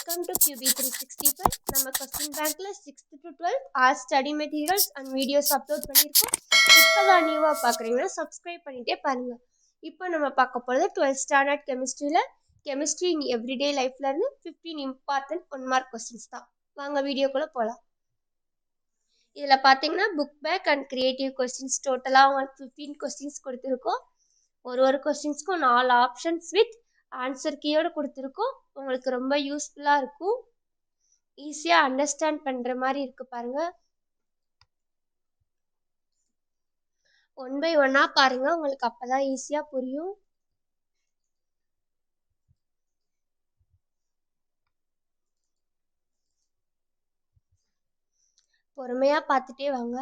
Welcome to QB365. நம்ம question பேங்க்ல 6th to 12th all study materials and videos upload பண்ணியிருக்கோம். இப்போதான் நியூவாக பார்க்குறீங்கன்னா சப்ஸ்கிரைப் பண்ணிட்டே பாருங்க. இப்போ நம்ம பார்க்க போகிறது 12th ஸ்டாண்டர்ட் கெமிஸ்ட்ரியில் கெமிஸ்ட்ரி இன் எவ்ரிடே லைஃப்ல இருந்து 15 இம்பார்ட்டன்ட் 1 மார்க் கொஸ்டின்ஸ் தான். வாங்க வீடியோக்குள்ளே போகலாம். இதில் பார்த்தீங்கன்னா book back and creative questions டோட்டலாக உங்களுக்கு 15 கொஸ்டின்ஸ் கொடுத்துருக்கோம். ஒரு கொஸ்டின்ஸ்க்கும் 4 ஆப்ஷன்ஸ் வித் ஆன்சர் கீயோடு கொடுத்துருக்கோம். உங்களுக்கு ரொம்ப யூஸ்ஃபுல்லாக இருக்கும். ஈஸியாக அண்டர்ஸ்டாண்ட் பண்ணுற மாதிரி இருக்கு பாருங்க. 1 by 1 பாருங்க, உங்களுக்கு அப்பதான் ஈஸியாக புரியும். பொறுமையாக பார்த்துட்டே வாங்க.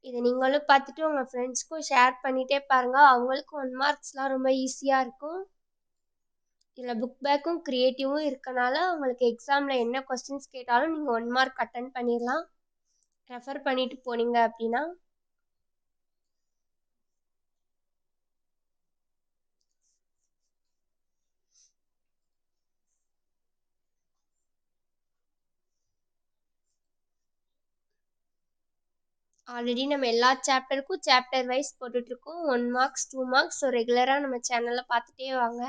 இதை நீங்களும் பார்த்துட்டு உங்கள் ஃப்ரெண்ட்ஸ்க்கும் ஷேர் பண்ணிகிட்டே பாருங்கள். அவங்களுக்கும் 1 மார்க்ஸ்லாம் ரொம்ப ஈஸியாக இருக்கும். இதில் புக் பேக்கும் க்ரியேட்டிவும் இருக்கனால உங்களுக்கு எக்ஸாமில் என்ன கொஸ்டின்ஸ் கேட்டாலும் நீங்கள் 1 மார்க் அட்டன் பண்ணிடலாம். ரெஃபர் பண்ணிட்டு போனீங்க அப்படின்னா. ஆல்ரெடி நம்ம எல்லா சாப்டருக்கும் சாப்டர் வைஸ் போட்டுட்ருக்கோம். 1 மார்க்ஸ் 2 மார்க்ஸ். ஸோ ரெகுலராக நம்ம சேனலில் பார்த்துட்டே வாங்க.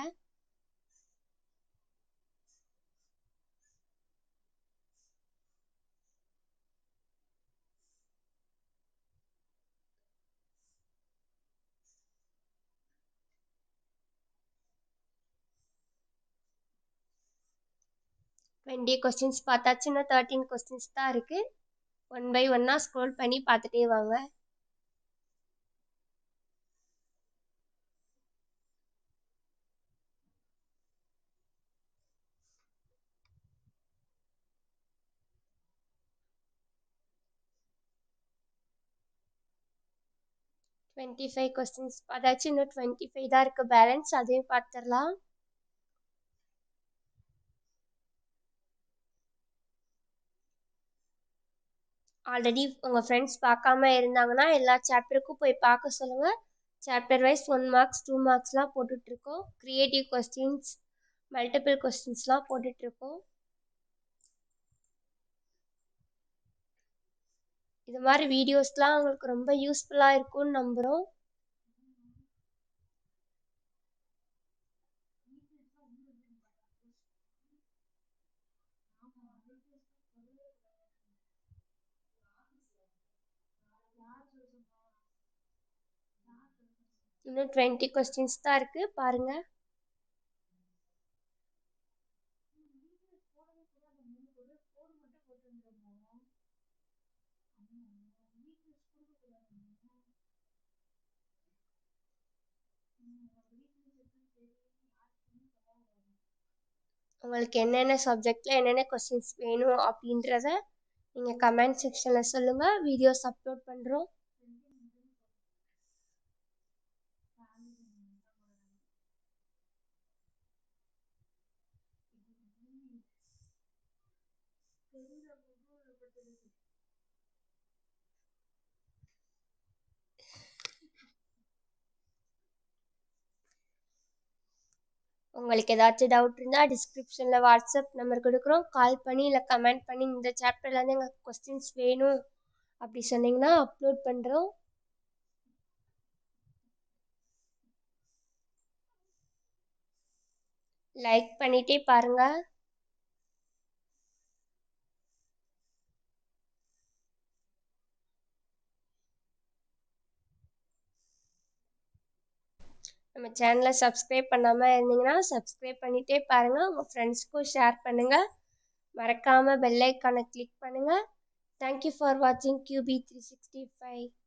டுவெண்ட்டி கொஸ்டின்ஸ் பார்த்தாச்சு. இன்னும் 13 கொஸ்டின்ஸ் தான் இருக்குது. 1 by 1 ஸ்க்ரோல் பண்ணி பார்த்துட்டே வாங்க. டுவெண்ட்டி 5 கொஸ்டின்ஸ் பார்த்தாச்சு. இன்னும் 25 தான் இருக்குது பேலன்ஸ். அதையும் பார்த்துடலாம். ஆல்ரெடி உங்கள் ஃப்ரெண்ட்ஸ் பார்க்காம இருந்தாங்கன்னா எல்லா சாப்டருக்கும் போய் பார்க்க சொல்லுங்கள். சாப்டர் வைஸ் 1 மார்க்ஸ் 2 மார்க்ஸ்லாம் போட்டுட்ருக்கோம். க்ரியேட்டிவ் கொஸ்டின்ஸ், மல்டிபிள் கொஸ்டின்ஸ்லாம் போட்டுட்ருக்கோம். இது மாதிரி வீடியோஸ்லாம் உங்களுக்கு ரொம்ப யூஸ்ஃபுல்லாக இருக்கும்னு நம்புகிறோம். இன்னும் 20 கொஸ்டின்ஸ் தான் இருக்குது பாருங்கள். உங்களுக்கு என்னென்ன சப்ஜெக்டில் என்னென்ன கொஸ்டின்ஸ் வேணும் அப்படின்றத நீங்கள் கமெண்ட் செக்ஷனில் சொல்லுங்கள். வீடியோஸ் அப்லோட் பண்ணுறோம். உங்களுக்கு ஏதாச்சும் டவுட் இருந்தால் டிஸ்கிரிப்ஷனில் வாட்ஸ்அப் நம்பர் கொடுக்குறோம். கால் பண்ணி இல்லை கமெண்ட் பண்ணி இந்த சாப்டர்லேருந்து எங்களுக்கு கொஸ்டின்ஸ் வேணும் அப்படி சொன்னீங்கன்னா அப்லோட் பண்ணுறோம். லைக் பண்ணிகிட்டே பாருங்கள். நம்ம சேனலை சப்ஸ்கிரைப் பண்ணாமல் இருந்தீங்கன்னா சப்ஸ்கிரைப் பண்ணிகிட்டே பாருங்கள். உங்கள் ஃப்ரெண்ட்ஸ்க்கும் ஷேர் பண்ணுங்கள். மறக்காமல் பெல் ஐக்கானை கிளிக் பண்ணுங்கள். தேங்க்யூ ஃபார் வாட்சிங் QB365.